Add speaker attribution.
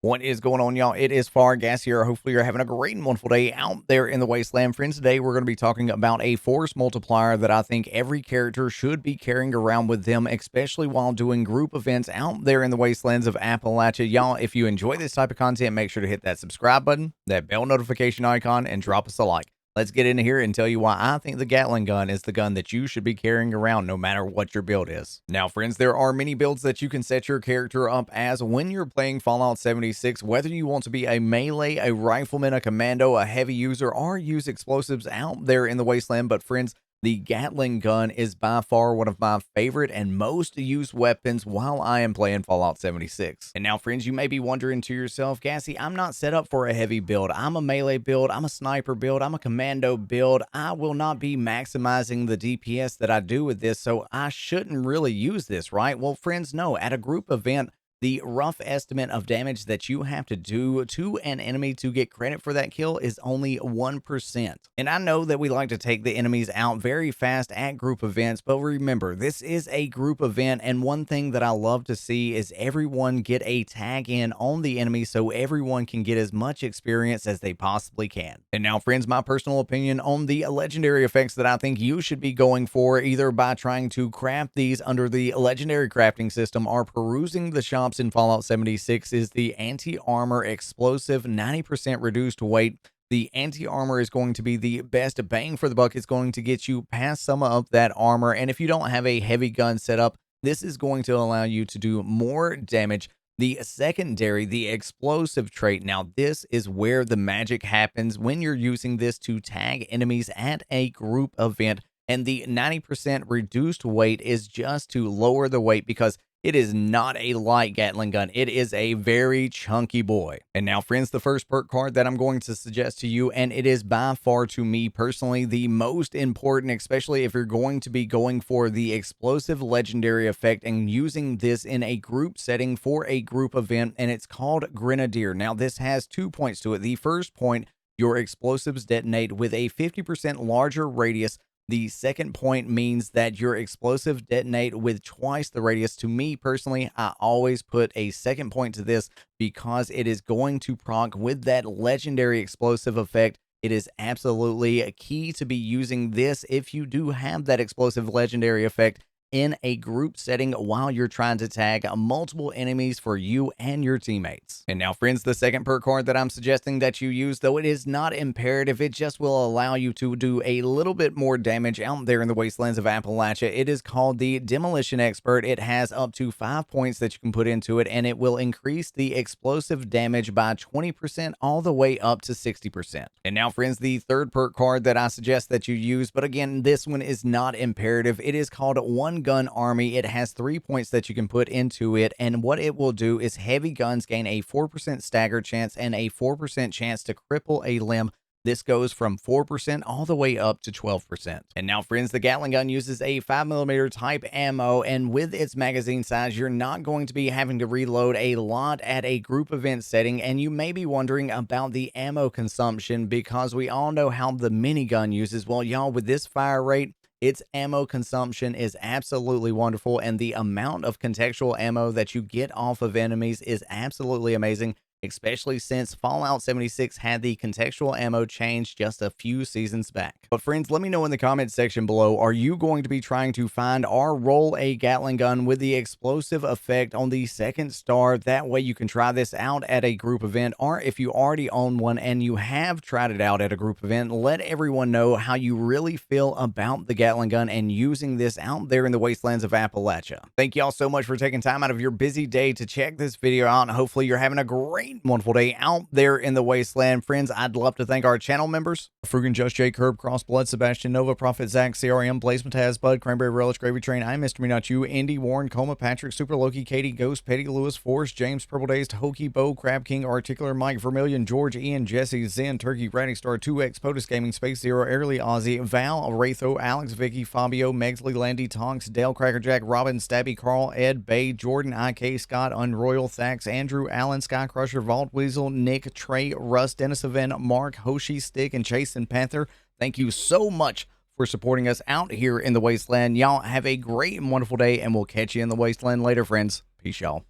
Speaker 1: What is going on, y'all? It is Fargassier. Hopefully, you're having a great and wonderful day out there in the wasteland. Friends, today we're going to be talking about a force multiplier that I think every character should be carrying around with them, especially while doing group events out there in the wastelands of Appalachia. Y'all, if you enjoy this type of content, make sure to hit that subscribe button, that bell notification icon, and drop us a like. Let's get into here and tell you why I think the Gatling gun is the gun that you should be carrying around no matter what your build is. Now, friends, there are many builds that you can set your character up as when you're playing Fallout 76, whether you want to be a melee, a rifleman, a commando, a heavy user, or use explosives out there in the wasteland. But friends, the Gatling gun is by far one of my favorite and most used weapons while I am playing Fallout 76. And now, friends, you may be wondering to yourself, Gassy, I'm not set up for a heavy build. I'm a melee build. I'm a sniper build. I'm a commando build. I will not be maximizing the DPS that I do with this, so I shouldn't really use this, right? Well, friends, no. At a group event, the rough estimate of damage that you have to do to an enemy to get credit for that kill is only 1%. And I know that we like to take the enemies out very fast at group events, but remember, this is a group event, and one thing that I love to see is everyone get a tag in on the enemy so everyone can get as much experience as they possibly can. And now, friends, my personal opinion on the legendary effects that I think you should be going for, either by trying to craft these under the legendary crafting system or perusing the shop in Fallout 76, is the anti-armor explosive 90% reduced weight. The anti-armor is going to be the best bang for the buck. It's going to get you past some of that armor, and if you don't have a heavy gun set up, this is going to allow you to do more damage. The secondary, the explosive trait, now this is where the magic happens when you're using this to tag enemies at a group event, and the 90% reduced weight is just to lower the weight because it is not a light Gatling gun. It is a very chunky boy. And now, friends, the first perk card that I'm going to suggest to you, and it is by far, to me personally, the most important, especially if you're going to be going for the explosive legendary effect and using this in a group setting for a group event, and it's called Grenadier. Now, this has 2 points to it. The first point, your explosives detonate with a 50% larger radius. The second point means that your explosives detonate with twice the radius. To me personally, I always put a second point to this because it is going to proc with that legendary explosive effect. It is absolutely a key to be using this if you do have that explosive legendary effect in a group setting while you're trying to tag multiple enemies for you and your teammates. And now, friends, the second perk card that I'm suggesting that you use, though it is not imperative, it just will allow you to do a little bit more damage out there in the wastelands of Appalachia. It is called the Demolition Expert. It has up to 5 points that you can put into it, and it will increase the explosive damage by 20% all the way up to 60%. And now, friends, the third perk card that I suggest that you use, but again, this one is not imperative. It is called One Gun Army. It has 3 points that you can put into it, and what it will do is heavy guns gain a 4% stagger chance and a 4% chance to cripple a limb. This goes from 4% all the way up to 12%. And now, friends, the Gatling gun uses a 5mm type ammo, and with its magazine size, you're not going to be having to reload a lot at a group event setting. And you may be wondering about the ammo consumption because we all know how the minigun uses. Well, y'all, with this fire rate, its ammo consumption is absolutely wonderful, and the amount of contextual ammo that you get off of enemies is absolutely amazing, especially since Fallout 76 had the contextual ammo change just a few seasons back. But friends, let me know in the comments section below, are you going to be trying to find or roll a Gatling gun with the explosive effect on the second star? That way you can try this out at a group event, or if you already own one and you have tried it out at a group event, let everyone know how you really feel about the Gatling gun and using this out there in the wastelands of Appalachia. Thank y'all so much for taking time out of your busy day to check this video out, and hopefully you're having a great wonderful day out there in the wasteland. Friends, I'd love to thank our channel members: Frugan, Just Jake, Herb, Crossblood, Sebastian, Nova, Prophet, Zach, CRM, Blaze, Mataz, Bud, Cranberry, Relish, Gravy Train, I'm Mr. Me Not You, Andy, Warren, Coma, Patrick, Super Loki, Katie, Ghost, Petty, Lewis, Forrest, James, Purple Days, Hokey, Bo, Crab King, Articular, Mike, Vermilion, George, Ian, Jesse, Zen, Turkey, Radix Star, 2X, POTUS Gaming, Space Zero, Airly, Ozzy, Val, Wraitho, Alex, Vicky, Fabio, Megsley, Landy, Tonks, Dale, Crackerjack, Robin, Stabby, Carl, Ed, Bay, Jordan, IK, Scott, Unroyal, Thax, Andrew, Allen, Sky Crusher, Vault Weasel, Nick, Trey, Russ, Dennis Event, Mark, Hoshi, Stick, and Chase and Panther. Thank you so much for supporting us out here in the wasteland. Y'all have a great and wonderful day, and we'll catch you in the wasteland later, friends. Peace, y'all.